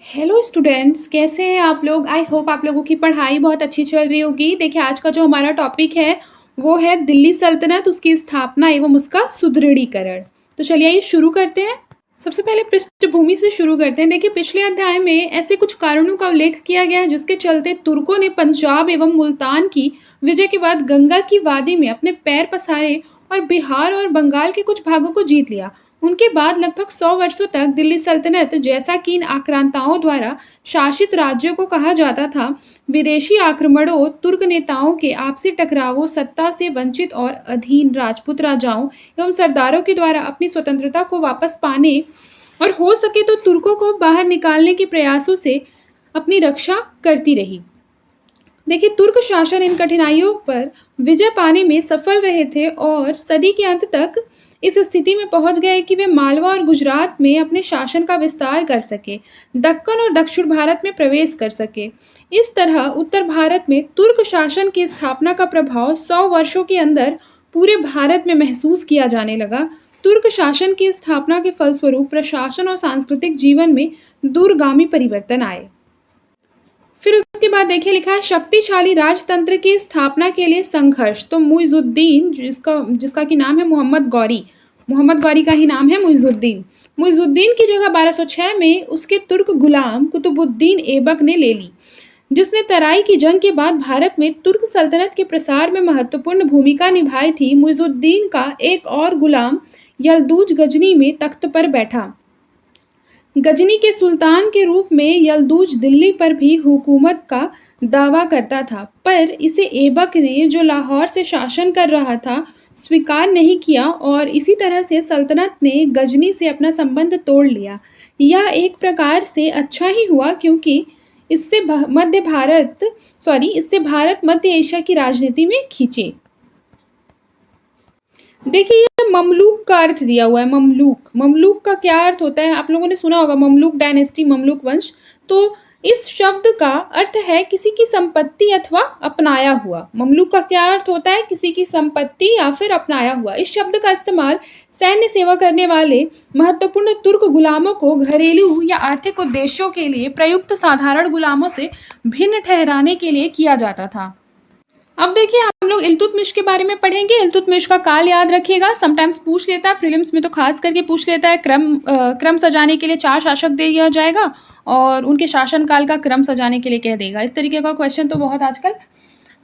Hello students, कैसे हैं आप लोग। आई होप आप लोगों की पढ़ाई बहुत अच्छी चल रही होगी। देखिए, आज का जो हमारा टॉपिक है वो है दिल्ली सल्तनत, उसकी स्थापना एवं उसका सुदृढ़ीकरण। तो चलिए ये शुरू करते हैं। सबसे पहले पृष्ठभूमि से शुरू करते हैं। देखिए, पिछले अध्याय में ऐसे कुछ कारणों का उल्लेख किया गया है जिसके चलते तुर्कों ने पंजाब एवं मुल्तान की विजय के बाद गंगा की वादी में अपने पैर पसारे और बिहार और बंगाल के कुछ भागों को जीत लिया। उनके बाद लगभग 100 वर्षों तक दिल्ली सल्तनत, जैसा कि इन आक्रांताओं द्वारा शासित राज्यों को कहा जाता था, विदेशी आक्रमणों, तुर्क नेताओं के आपसी टकरावों, सत्ता से वंचित और अधीन राजपूत राजाओं एवं सरदारों के द्वारा अपनी स्वतंत्रता को वापस पाने और हो सके तो तुर्कों को बाहर निकालने के प्रयासों से अपनी रक्षा करती रही। देखिए, तुर्क शासन इन कठिनाइयों पर विजय पाने में सफल रहे थे और सदी के अंत तक इस स्थिति में पहुंच गए कि वे मालवा और गुजरात में अपने शासन का विस्तार कर सके, दक्कन और दक्षिण भारत में प्रवेश कर सके। इस तरह उत्तर भारत में तुर्क शासन की स्थापना का प्रभाव 100 वर्षों के अंदर पूरे भारत में महसूस किया जाने लगा। तुर्क शासन की स्थापना के फलस्वरूप प्रशासन और सांस्कृतिक जीवन में दूरगामी परिवर्तन आए। फिर उसके बाद देखिए, लिखा है शक्तिशाली राजतंत्र की स्थापना के लिए संघर्ष। तो मुइजुद्दीन, जिसका की नाम है मोहम्मद गौरी का ही नाम है मुइजुद्दीन की जगह 1206 में उसके तुर्क गुलाम कुतुबुद्दीन ऐबक ने ले ली, जिसने तराई की जंग के बाद भारत में तुर्क सल्तनत के प्रसार में महत्वपूर्ण भूमिका निभाई थी। मुइजुद्दीन का एक और गुलाम यल्दूज गजनी में तख्त पर बैठा। गजनी के सुल्तान के रूप में यल्दूज दिल्ली पर भी हुकूमत का दावा करता था, पर इसे ऐबक ने, जो लाहौर से शासन कर रहा था, स्वीकार नहीं किया और इसी तरह से सल्तनत ने गजनी से अपना संबंध तोड़ लिया। यह एक प्रकार से अच्छा ही हुआ, क्योंकि इससे भारत मध्य एशिया की राजनीति में खींचे। देखिए, ये ममलूक का अर्थ दिया हुआ है। ममलूक का क्या अर्थ होता है, आप लोगों ने सुना होगा, ममलूक डायनेस्टी, ममलूक वंश। तो इस शब्द का अर्थ है किसी की संपत्ति अथवा अपनाया हुआ। ममलूक का क्या अर्थ होता है, किसी की संपत्ति या फिर अपनाया हुआ। इस शब्द का इस्तेमाल सैन्य सेवा करने वाले महत्वपूर्ण तुर्क गुलामों को घरेलू या आर्थिक उद्देश्यों के लिए प्रयुक्त साधारण गुलामों से भिन्न ठहराने के लिए किया जाता था। अब देखिए, हम लोग इल्तुतमिश के बारे में पढ़ेंगे। इल्तुतमिश का काल याद रखिएगा, समटाइम्स पूछ लेता है, प्रीलिम्स में तो खास करके पूछ लेता है। क्रम सजाने के लिए 4 शासक दे दिया जाएगा और उनके शासनकाल का क्रम सजाने के लिए कह देगा। इस तरीके का क्वेश्चन तो बहुत आजकल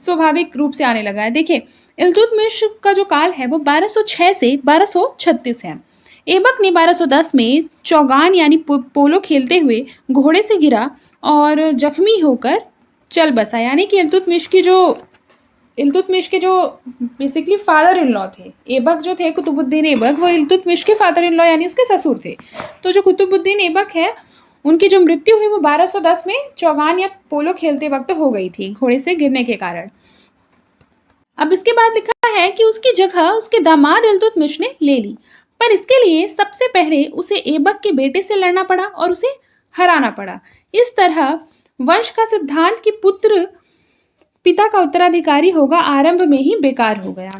स्वाभाविक रूप से आने लगा है। देखिए, इल्तुतमिश का जो काल है वो 1206 से 1236 है। ऐबक ने 1210 में चौगान यानी पोलो खेलते हुए घोड़े से गिरा और जख्मी होकर चल बसा। यानी कि इल्तुतमिश के जो बेसिकली फादर इन लॉ थे, ऐबक जो थे, कुतुबुद्दीन ऐबक, वो इल्तुतमिश के फादर इन लॉ यानी उसके ससुर थे। तो जो कुतुबुद्दीन ऐबक है, उनकी जो मृत्यु हुई वो 1210 में चौगान या पोलो खेलते वक्त हो गई थी, घोड़े से गिरने के कारण। अब इसके बाद लिखा है कि उसकी जगह उसके दामाद इल्तुतमिश ने ले ली, पर इसके लिए सबसे पहले उसे ऐबक के बेटे से लड़ना पड़ा और उसे हराना पड़ा। इस तरह वंश का सिद्धांत कि पुत्र पिता का उत्तराधिकारी होगा आरंभ में ही बेकार हो गया।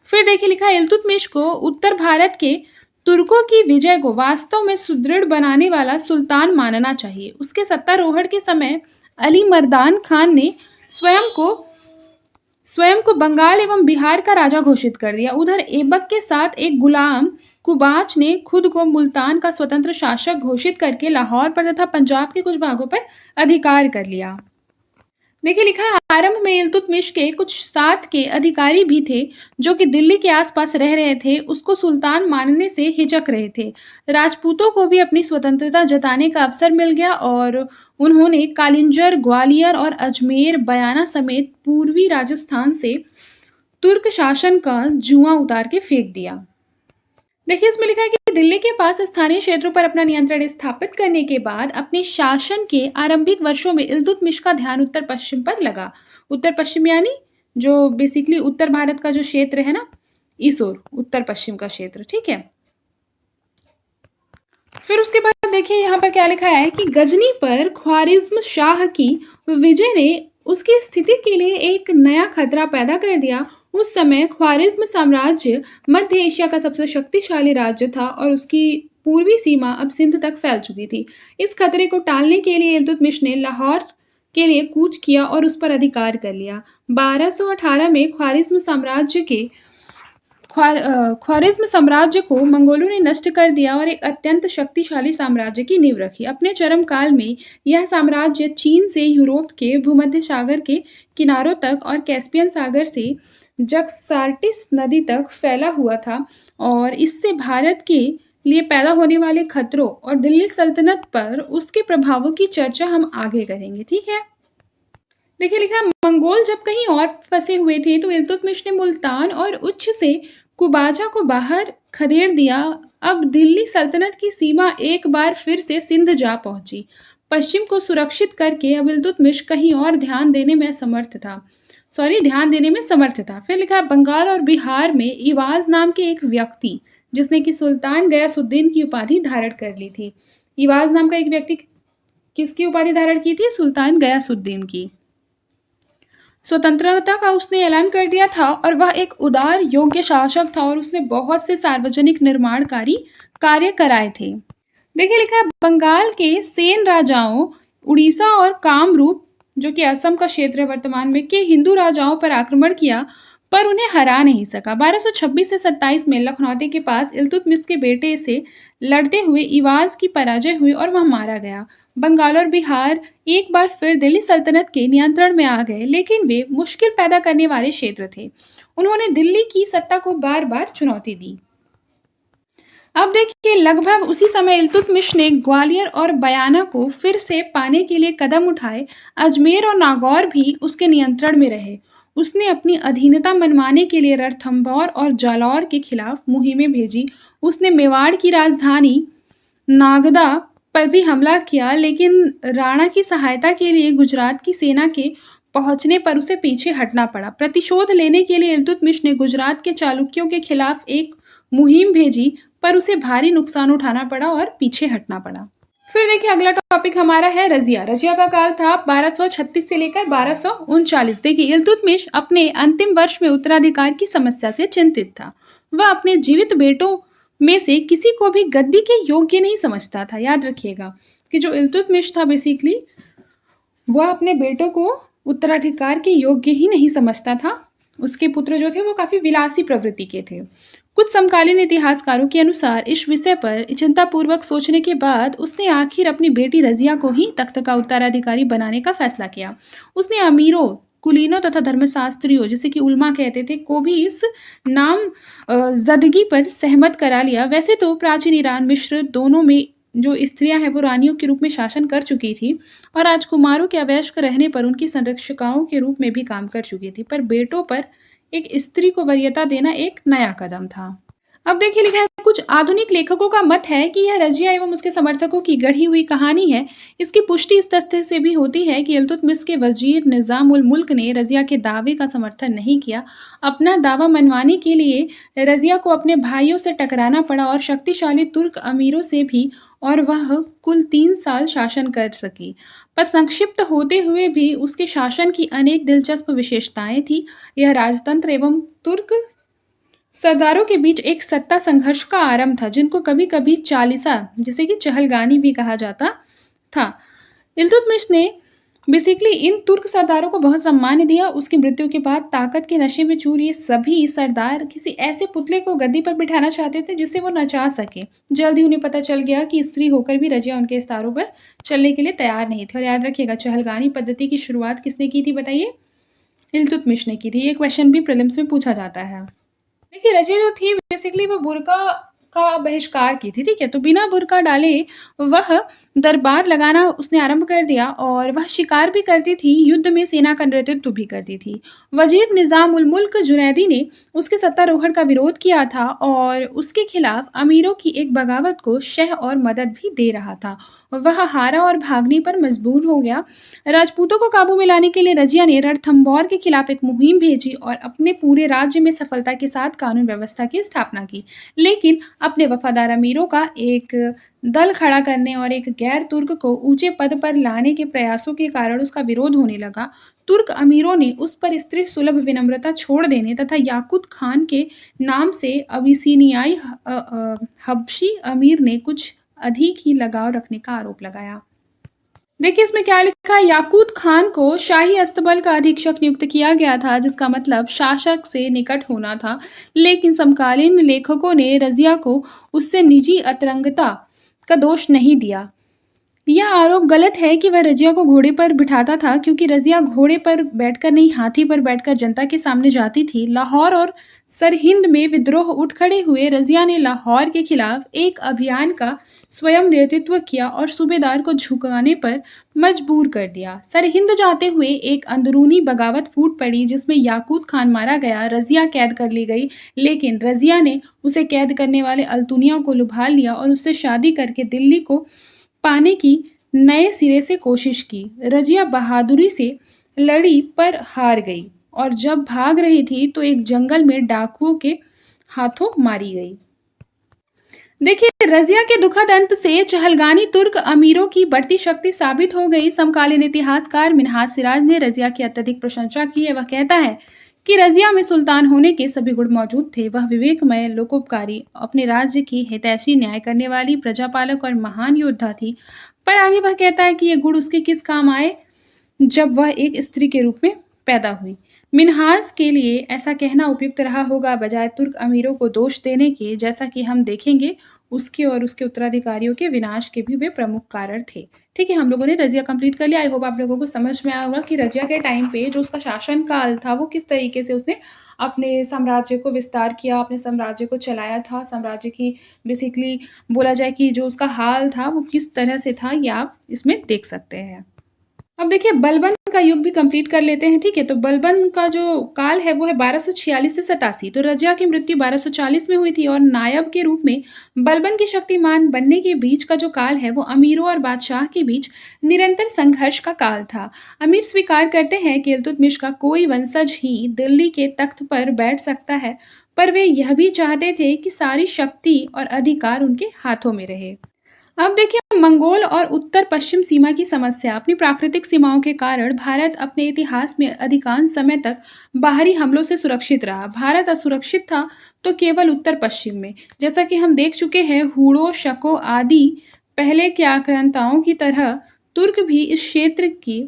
फिर देखिए, लिखा है इल्तुतमिश को उत्तर भारत के तुर्कों की विजय को वास्तव में सुदृढ़ बनाने वाला सुल्तान मानना चाहिए। उसके सत्तारोहण के समय अली मर्दान खान ने स्वयं को बंगाल एवं बिहार का राजा घोषित कर दिया। उधर ऐबक के साथ एक गुलाम कुबाच ने खुद को मुल्तान का स्वतंत्र शासक घोषित करके लाहौर पर तथा पंजाब के कुछ भागों पर अधिकार कर लिया। देखिए, लिखा है आरंभ में इल्तुतमिश के कुछ साथ के अधिकारी भी थे जो कि दिल्ली के आसपास रह रहे थे, उसको सुल्तान मानने से हिचक रहे थे। राजपूतों को भी अपनी स्वतंत्रता जताने का अवसर मिल गया और उन्होंने कालिंजर, ग्वालियर और अजमेर, बयाना समेत पूर्वी राजस्थान से तुर्क शासन का जुआ उतार के फेंक दिया। देखिए, इसमें लिखा है कि दिल्ली के पास स्थानीय क्षेत्रों पर अपना नियंत्रण स्थापित करने के बाद अपने शासन के आरंभिक वर्षों में इल्तुतमिश का ध्यान उत्तर पश्चिम पर लगा। उत्तर पश्चिम यानी जो बेसिकली उत्तर भारत का जो क्षेत्र है ना, इस ओर उत्तर पश्चिम का क्षेत्र, ठीक है। फिर उसके बाद देखिए, यहाँ पर क्या लिखा है कि गजनी पर ख्वारिज्म शाह की विजय ने उसकी स्थिति के लिए एक नया खतरा पैदा कर दिया। उस समय ख्वारिज्म साम्राज्य मध्य एशिया का सबसे शक्तिशाली राज्य था और उसकी पूर्वी सीमा अब सिंध तक फैल चुकी थी। इस खतरे को टालने के लिए इल्तुतमिश ने लाहौर के लिए कूच किया और उस पर अधिकार कर लिया। 1218 में ख्वारिज़्म साम्राज्य को मंगोलों ने नष्ट कर दिया और एक अत्यंत शक्तिशाली साम्राज्य की नींव रखी। अपने चरम काल में यह साम्राज्य चीन से यूरोप के भूमध्य सागर के किनारों तक और कैस्पियन सागर से जक्सार्टिस नदी तक फैला हुआ था और इससे भारत के लिए पैदा होने वाले खतरों और दिल्ली सल्तनत पर उसके प्रभावों की चर्चा हम आगे करेंगे, ठीक है। देखिए लिखा है, मंगोल जब कहीं और फंसे हुए थे तो इल्तुतमिश ने मुल्तान और उच्च से कुबाजा को बाहर खदेड़ दिया। अब दिल्ली सल्तनत की सीमा एक बार फिर से सिंध जा पहुंची। पश्चिम को सुरक्षित करके अब इल्तुतमिश कहीं और ध्यान देने में समर्थ था। फिर लिखा है, बंगाल और बिहार में इवाज नाम के एक व्यक्ति जिसने कि सुल्तान गयासुद्दीन की उपाधि धारण कर ली थी। इवाज नाम का एक व्यक्ति किसकी उपाधि धारण की थी? सुल्तान गयासुद्दीन की। स्वतंत्रता का उसने ऐलान कर दिया था और वह एक उदार योग्य शासक था और उसने बहुत से सार्वजनिक निर्माणकारी कार्य कराए थे। देखिए लिखा है, बंगाल के सेन राजाओं, उड़ीसा और कामरूप जो कि असम का क्षेत्र है वर्तमान में, के हिंदू राजाओं पर आक्रमण किया पर उन्हें हरा नहीं सका। 1226 से 27 में लखनौती के पास इल्तुतमिश के बेटे से लड़ते हुए इवाज की पराजय हुई और वह मारा गया। बंगाल और बिहार एक बार फिर दिल्ली सल्तनत के नियंत्रण में आ गए, लेकिन वे मुश्किल पैदा करने वाले क्षेत्र थे। उन्होंने दिल्ली की सत्ता को बार बार चुनौती दी। अब देखिए, लगभग उसी समय इल्तुतमिश ने ग्वालियर और बयाना को फिर से पाने के लिए कदम उठाए। अजमेर और नागौर भी उसके नियंत्रण में रहे। उसने अपनी अधीनता मनवाने के लिए रणथंभौर और जालौर के खिलाफ मुहिमें भेजी। उसने मेवाड़ की राजधानी नागदा पर भी हमला किया, लेकिन राणा की सहायता के लिए गुजरात की सेना के पहुंचने पर उसे पीछे हटना पड़ा। प्रतिशोध लेने के लिए इल्तुतमिश ने गुजरात के चालुक्यों के खिलाफ एक मुहिम भेजी, पर उसे भारी नुकसान उठाना पड़ा और पीछे हटना पड़ा। फिर देखिए, अगला टॉपिक हमारा है रजिया। रजिया का काल था 1236 से लेकर 1239। देखिए, इल्तुतमिश अपने अंतिम वर्ष में उत्तराधिकार की समस्या से चिंतित था। वह अपने जीवित बेटों में से किसी को भी गद्दी के योग्य नहीं समझता था। याद रखिएगा कि जो इल्तुतमिश था बेसिकली वह अपने बेटों को उत्तराधिकार के योग्य ही नहीं समझता था। उसके पुत्र जो थे वो काफी विलासी प्रवृत्ति के थे। कुछ समकालीन इतिहासकारों के अनुसार इस विषय पर चिंतापूर्वक सोचने के बाद उसने आखिर अपनी बेटी रजिया को ही तख्त का उत्तराधिकारी बनाने का फैसला किया। उसने अमीरों, कुलीनों तथा धर्मशास्त्रियों, जिसे कि उल्मा कहते थे, को भी इस नाम जदगी पर सहमत करा लिया। वैसे तो प्राचीन ईरान, मिस्र दोनों में जो स्त्रियां हैं वो रानियों के रूप में शासन कर चुकी थी और राजकुमारों के अवयस्क रहने पर उनकी संरक्षिकाओं के रूप में भी काम कर चुकी थी, पर बेटों पर एक स्त्री को वरीयता देना एक नया कदम था। अब देखिए, लिखा है, कुछ आधुनिक लेखकों का मत है कि यह रजिया एवं उसके समर्थकों की गढ़ी हुई कहानी है। इसकी पुष्टि इस तथ्य से भी होती है कि इल्तुतमिश के वजीर निजाम उल मुल्क ने रजिया के दावे का समर्थन नहीं किया। अपना दावा मनवाने के लिए रजिया को अपने भाइयों से टकराना पड़ा और शक्तिशाली तुर्क अमीरों से भी, और वह कुल 3 साल शासन कर सकी। पर संक्षिप्त होते हुए भी उसके शासन की अनेक दिलचस्प विशेषताएं थी। यह राजतंत्र एवं तुर्क सरदारों के बीच एक सत्ता संघर्ष का आरंभ था, जिनको कभी कभी चालीसा, जिसे कि चहलगानी भी कहा जाता था। इल्तुतमिश ने बेसिकली इन तुर्क सरदारों को बहुत सम्मान दिया। उसकी मृत्यु के बाद ताकत के नशे में चूर ये सभी सरदार किसी ऐसे पुतले को गद्दी पर बिठाना चाहते थे जिसे वो नचा सके। जल्द ही उन्हें पता चल गया कि स्त्री होकर भी रजिया उनके इशारों पर चलने के लिए तैयार नहीं थे। और याद रखिएगा, चहलगानी पद्धति की शुरुआत किसने की थी बताइए? इल्तुतमिश ने की थी। ये क्वेश्चन भी प्रीलिम्स में पूछा जाता है। देखिए, रजिया जो थी बेसिकली वो बुर्का का बहिष्कार की थी, ठीक है। तो बिना बुर्का डाले वह दरबार लगाना उसने आरंभ कर दिया और वह शिकार भी करती थी, युद्ध में सेना का नेतृत्व भी करती थी। वजीर निजाम उल मुल्क जुनैदी ने उसके सत्तारोहण का विरोध किया था और उसके खिलाफ अमीरों की एक बगावत को शह और मदद भी दे रहा था। वह हारा और भागने पर मजबूर हो गया। राजपूतों को काबू में लाने के लिए रजिया ने रणथंभौर के खिलाफ एक मुहिम भेजी और अपने पूरे राज्य में सफलता के साथ कानून व्यवस्था की स्थापना की, लेकिन अपने वफादार अमीरों का एक दल खड़ा करने और एक गैर तुर्क को ऊंचे पद पर लाने के प्रयासों के कारण उसका विरोध होने लगा। तुर्क अमीरों ने उस पर स्त्री सुलभ विनम्रता छोड़ देने तथा याकूत खान के नाम से अबिसिनियाई हबशी अमीर ने कुछ अधिक ही लगाव रखने का आरोप लगाया। देखिए इसमें क्या लिखा है, याकूत खान को शाही अस्तबल का अधीक्षक नियुक्त किया गया था, जिसका मतलब शासक से निकट होना था। लेकिन समकालीन लेखकों ने रजिया को उससे निजी अतरंगता का दोष नहीं दिया। यह आरोप गलत है कि वह रजिया को घोड़े पर बिठाता था, क्योंकि रजिया घोड़े पर बैठकर नहीं, हाथी पर बैठकर जनता के सामने जाती थी। लाहौर और सरहिंद में विद्रोह उठ खड़े हुए। रजिया ने लाहौर के खिलाफ एक अभियान का स्वयं नेतृत्व किया और सूबेदार को झुकाने पर मजबूर कर दिया। सरहिंद जाते हुए एक अंदरूनी बगावत फूट पड़ी, जिसमें याकूत खान मारा गया। रजिया कैद कर ली गई, लेकिन रजिया ने उसे कैद करने वाले अल्तुनिया को लुभा लिया और उससे शादी करके दिल्ली को पाने की नए सिरे से कोशिश की। रजिया बहादुरी से लड़ी पर हार गई और जब भाग रही थी तो एक जंगल में डाकुओं के हाथों मारी गई। देखिए रजिया के दुखद अंत से चहलगानी तुर्क अमीरों की बढ़ती शक्ति साबित हो गई। समकालीन इतिहासकार मिन्हाज सिराज ने रजिया की अत्यधिक प्रशंसा की है। वह कहता है कि रजिया में सुल्तान होने के सभी गुण मौजूद थे। वह विवेकमय, लोकोपकारी, अपने राज्य की हितैषी, न्याय करने वाली, प्रजापालक और महान योद्धा थी। पर आगे वह कहता है कि ये गुण उसके किस काम आए जब वह एक स्त्री के रूप में पैदा हुई। मिन्हाज के लिए ऐसा कहना उपयुक्त रहा होगा, बजाय तुर्क अमीरों को दोष देने के। जैसा कि हम देखेंगे, उसके और उसके उत्तराधिकारियों के विनाश के भी वे प्रमुख कारण थे। ठीक है, हम लोगों ने रजिया कंप्लीट कर लिया। आई होप आप लोगों को समझ में आया होगा कि रजिया के टाइम पे जो उसका शासन काल था, वो किस तरीके से उसने अपने साम्राज्य को विस्तार किया, अपने साम्राज्य को चलाया था। साम्राज्य की बेसिकली बोला जाए कि जो उसका हाल था वो किस तरह से था, ये आप इसमें देख सकते हैं। अब देखिए बलबन का युग भी कंप्लीट कर लेते हैं। ठीक है, तो बलबन का जो काल है वो है 1246 से 87। तो रजिया की मृत्यु 1240 में हुई थी और नायब के रूप में बलबन के शक्तिमान बनने के बीच का जो काल है वो अमीरों और बादशाह के बीच निरंतर संघर्ष का काल था। अमीर स्वीकार करते हैं कि इल्तुतमिश का कोई वंशज ही दिल्ली के तख्त पर बैठ सकता है, पर वे यह भी चाहते थे कि सारी शक्ति और अधिकार उनके हाथों में रहे। अब देखिए मंगोल और उत्तर पश्चिम सीमा की समस्या। अपनी प्राकृतिक सीमाओं के कारण भारत अपने इतिहास में अधिकांश समय तक बाहरी हमलों से सुरक्षित रहा। भारत असुरक्षित था तो केवल उत्तर पश्चिम में। जैसा कि हम देख चुके हैं, हूणों, शकों आदि पहले के आक्रांताओं की तरह तुर्क भी इस क्षेत्र की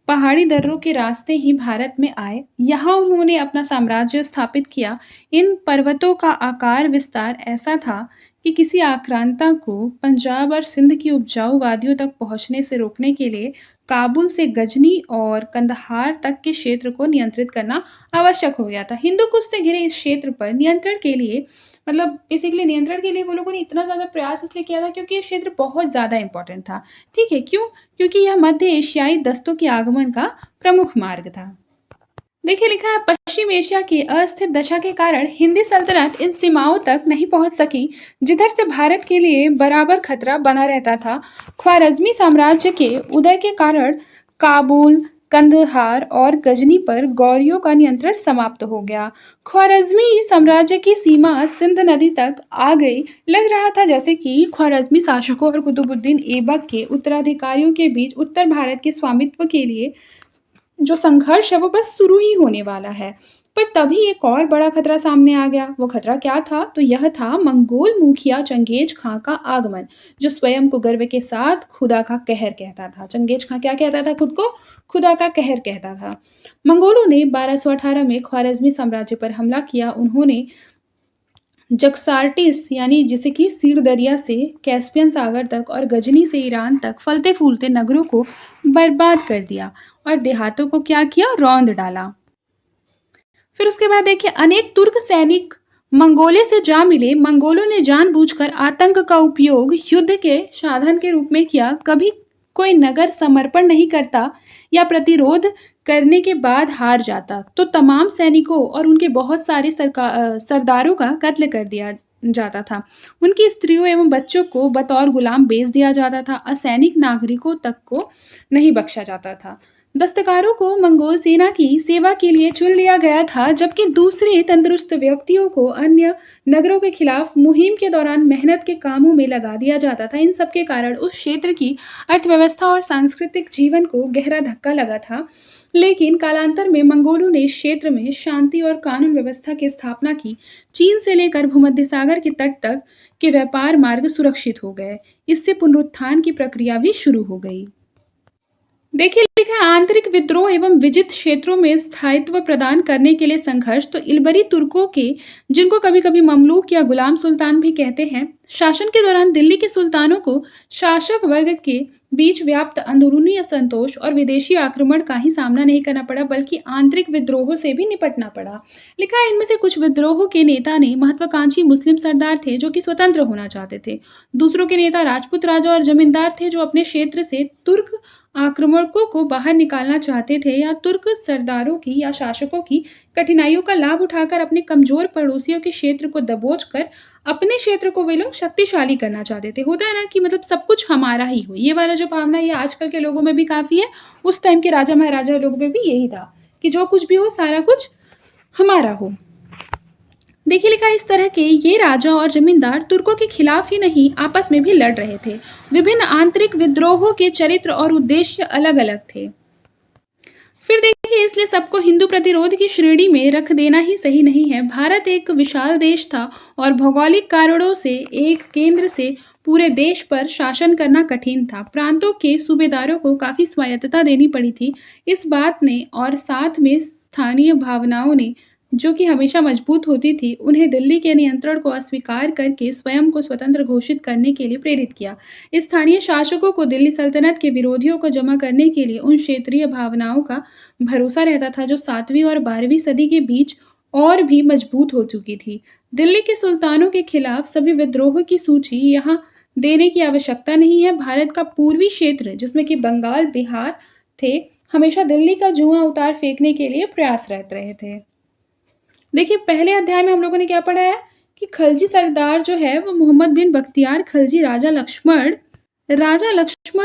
पहाड़ी दर्रों के रास्ते ही भारत में आए। यहाँ उन्होंने अपना साम्राज्य स्थापित किया। इन पर्वतों का आकार विस्तार ऐसा था कि किसी आक्रांता को पंजाब और सिंध की उपजाऊ वादियों तक पहुंचने से रोकने के लिए काबुल से गजनी और कंदहार तक के क्षेत्र को नियंत्रित करना आवश्यक हो गया था। हिंदू कुश से घिरे इस क्षेत्र पर नियंत्रण के लिए, मतलब बेसिकली नियंत्रण के लिए वो लोगों ने इतना ज़्यादा प्रयास इसलिए किया था क्योंकि ये क्षेत्र बहुत ज़्यादा इंपॉर्टेंट था। ठीक है, क्यों? क्योंकि यह मध्य एशियाई दस्तों के आगमन का प्रमुख मार्ग था। देखिए लिखा है, पश्चिम एशिया की अस्थिर दशा के कारण हिंदी सल्तनत इन सीमाओं तक नहीं पहुंच सकी जिधर से भारत के लिए बराबर खतरा बना रहता था। ख्वारज़मी साम्राज्य के उदय के कारण काबुल, कंदहार और गजनी पर गौरियों का नियंत्रण समाप्त हो गया। ख्वारज़मी साम्राज्य की सीमा सिंध नदी तक आ गई। लग रहा था जैसे कि ख्वारज़मी शासकों और कुतुबुद्दीन ऐबक के उत्तराधिकारियों के बीच उत्तर भारत के स्वामित्व के लिए जो संघर्ष है वो बस शुरू ही होने वाला है। पर तभी एक और बड़ा खतरा सामने आ गया। वो खतरा क्या था? तो यह था मंगोल मुखिया चंगेज खां का आगमन, जो स्वयं को गर्व के साथ खुदा का कहर कहता था। चंगेज खां क्या कहता था? खुद को खुदा का कहर कहता था। मंगोलों ने 1218 में ख्वारज़मी साम्राज्य पर हमला किया। उन्होंने जक्सार्टिस यानी जिसे कि सीर दरिया से कैस्पियन सागर तक और गजनी से ईरान तक फलते फूलते नगरों को बर्बाद कर दिया और देहातों को क्या किया? रौंद डाला। फिर उसके बाद देखिए अनेक तुर्क सैनिक मंगोले से जा मिले। मंगोलों ने जानबूझकर आतंक का उपयोग युद्ध के साधन के रूप में किया। कभी कोई नगर समर्पण नहीं करता या प्रतिरोध करने के बाद हार जाता तो तमाम सैनिकों और उनके बहुत सारे सरदारों का कत्ल कर दिया जाता था। उनकी स्त्रियों एवं बच्चों को बतौर गुलाम बेच दिया जाता था। असैनिक नागरिकों तक को नहीं बख्शा जाता था। दस्तकारों को मंगोल सेना की सेवा के लिए चुन लिया गया था, जबकि दूसरे तंदुरुस्त व्यक्तियों को अन्य नगरों के खिलाफ मुहिम के दौरान मेहनत के कामों में लगा दिया जाता था। इन सब के कारण उस क्षेत्र की अर्थव्यवस्था और सांस्कृतिक जीवन को गहरा धक्का लगा था। लेकिन कालांतर में मंगोलों ने इस क्षेत्र में शांति और कानून व्यवस्था की स्थापना की। चीन से लेकर भूमध्य सागर के तट तक के व्यापार मार्ग सुरक्षित हो गए। इससे पुनरुत्थान की प्रक्रिया भी शुरू हो गई। देखिए लिखा है, आंतरिक विद्रोह एवं विजित क्षेत्रों में स्थायित्व प्रदान करने के लिए संघर्ष। तो इलबरी तुर्कों के, जिनको कभी कभी ममलूक या गुलाम सुल्तान भी कहते हैं, शासन के दौरान दिल्ली के सुल्तानों को शासक वर्ग के बीच व्याप्त अंदरूनी असंतोष और विदेशी आक्रमण का ही सामना नहीं करना पड़ा, बल्कि आंतरिक विद्रोहों से भी निपटना पड़ा। लिखा है, इनमें से कुछ विद्रोहों के नेता ने महत्वाकांक्षी मुस्लिम सरदार थे जो कि स्वतंत्र होना चाहते थे। दूसरों के नेता राजपूत राजा और जमींदार थे जो अपने क्षेत्र से तुर्क आक्रमणों को बाहर निकालना चाहते थे, या तुर्क सरदारों की या शासकों की कठिनाइयों का लाभ उठाकर अपने कमजोर पड़ोसियों के क्षेत्र को दबोच कर अपने क्षेत्र को वे लोग शक्तिशाली करना चाहते थे। होता है ना कि मतलब सब कुछ हमारा ही हो, ये वाला जो भावना ये आजकल के लोगों में भी काफी है। उस टाइम के राजा महाराजा लोगों में भी यही था कि जो कुछ भी हो सारा कुछ हमारा हो। देखिए लिखा है, इस तरह के ये राजा और जमींदार तुर्कों के खिलाफ ही नहीं आपस में भी लड़ रहे थे। विभिन्न आंतरिक विद्रोहों के चरित्र और उद्देश्य अलग अलग थे। फिर देखिए, इसलिए सबको हिंदू प्रतिरोध की श्रेणी में रख देना ही सही नहीं है। भारत एक विशाल देश था और भौगोलिक कारणों से एक केंद्र से पूरे देश पर शासन करना कठिन था। प्रांतों के सूबेदारों को काफी स्वायत्तता देनी पड़ी थी। इस बात ने और साथ में स्थानीय भावनाओं ने, जो कि हमेशा मजबूत होती थी, उन्हें दिल्ली के नियंत्रण को अस्वीकार करके स्वयं को स्वतंत्र घोषित करने के लिए प्रेरित किया। स्थानीय शासकों को दिल्ली सल्तनत के विरोधियों को जमा करने के लिए उन क्षेत्रीय भावनाओं का भरोसा रहता था जो 7वीं और 12वीं सदी के बीच और भी मजबूत हो चुकी थी। दिल्ली के सुल्तानों के खिलाफ सभी विद्रोहों की सूची यहाँ देने की आवश्यकता नहीं है। भारत का पूर्वी क्षेत्र, जिसमें कि बंगाल, बिहार थे, हमेशा दिल्ली का जुआ उतार फेंकने के लिए प्रयासरत रहे थे। देखिए, पहले अध्याय में हम लोगों ने क्या पढ़ा है कि खलजी सरदार जो है वो मोहम्मद बिन बख्तियार खलजी राजा लक्ष्मण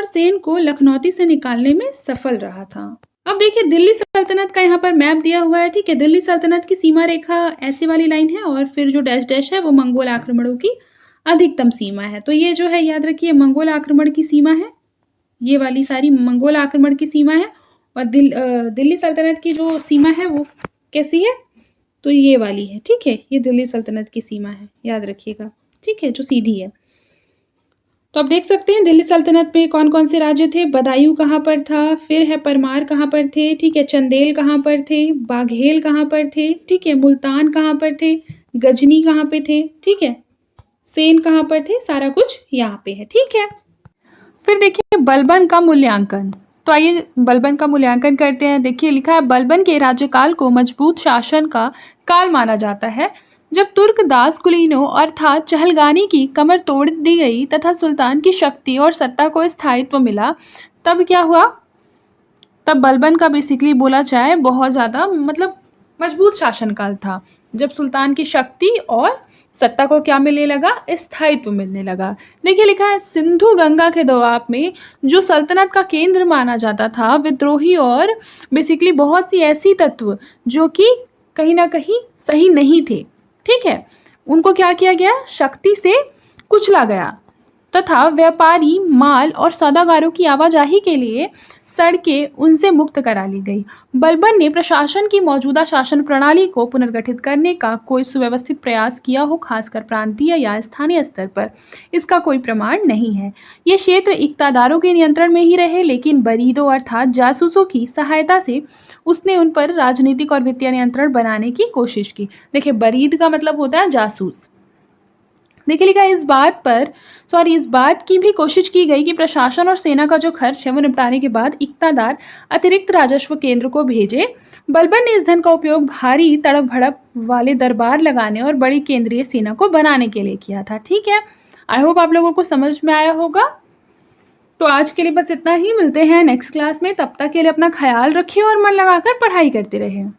सेन को लखनौती से निकालने में सफल रहा था। अब देखिए, दिल्ली सल्तनत का यहाँ पर मैप दिया हुआ है। ठीक है, दिल्ली सल्तनत की सीमा रेखा ऐसी वाली लाइन है और फिर जो डैश डैश है वो मंगोल आक्रमणों की अधिकतम सीमा है। तो ये जो है याद रखिए, मंगोल आक्रमण की सीमा है, ये वाली सारी मंगोल आक्रमण की सीमा है। और दिल्ली सल्तनत की जो सीमा है वो कैसी है, तो ये वाली है। ठीक है, ये दिल्ली सल्तनत की सीमा है, याद रखिएगा। ठीक है, जो सीधी है। तो आप देख सकते हैं दिल्ली सल्तनत में कौन कौन से राज्य थे। बदायूं कहाँ पर था, फिर है परमार कहाँ पर थे, ठीक है, चंदेल कहाँ पर थे, बाघेल कहाँ पर थे, ठीक है, मुल्तान कहाँ पर थे, गजनी कहाँ पे थे, ठीक है, सेन कहाँ पर थे, सारा कुछ यहाँ पे है। ठीक है, फिर देखिए बलबन का मूल्यांकन। तो आइए बलबन का मूल्यांकन करते हैं। देखिए लिखा है, बलबन के राज्यकाल को मजबूत शासन का काल माना जाता है। जब तुर्क दास कुलीनों अर्थात चहलगानी की कमर तोड़ दी गई तथा सुल्तान की शक्ति और सत्ता को स्थायित्व मिला, तब क्या हुआ, तब बलबन का बेसिकली बोला जाए बहुत ज़्यादा मतलब मजबूत शासनकाल था, जब सुल्तान की शक्ति और सत्ता को क्या मिलने लगा, स्थायित्व मिलने लगा। देखिए लिखा है, सिंधु गंगा के दोआब में जो सल्तनत का केंद्र माना जाता था, विद्रोही और बेसिकली बहुत सी ऐसी तत्व जो कि कहीं ना कहीं सही नहीं थे, ठीक है, उनको क्या किया गया, शक्ति से कुचला गया तथा व्यापारी, माल और सौदागारों की आवाजाही के लिए सड़कें उनसे मुक्त करा ली गई। बलबन ने प्रशासन की मौजूदा शासन प्रणाली को पुनर्गठित करने का कोई सुव्यवस्थित प्रयास किया हो, खासकर प्रांतीय या स्थानीय स्तर पर, इसका कोई प्रमाण नहीं है। ये क्षेत्र इक्तादारों के नियंत्रण में ही रहे, लेकिन बरीदों अर्थात जासूसों की सहायता से उसने उन पर राजनीतिक और वित्तीय नियंत्रण बनाने की कोशिश की। देखिए, बरीद का मतलब होता है जासूस। देखिए लिखा है, इस बात की भी कोशिश की गई कि प्रशासन और सेना का जो खर्च है वो निपटाने के बाद इक्तादार अतिरिक्त राजस्व केंद्र को भेजे। बलबन ने इस धन का उपयोग भारी तड़प भड़क वाले दरबार लगाने और बड़ी केंद्रीय सेना को बनाने के लिए किया था। ठीक है, आई होप आप लोगों को समझ में आया होगा। तो आज के लिए बस इतना ही, मिलते हैं नेक्स्ट क्लास में। तब तक के लिए अपना ख्याल रखिए और मन लगाकर पढ़ाई करते रहें।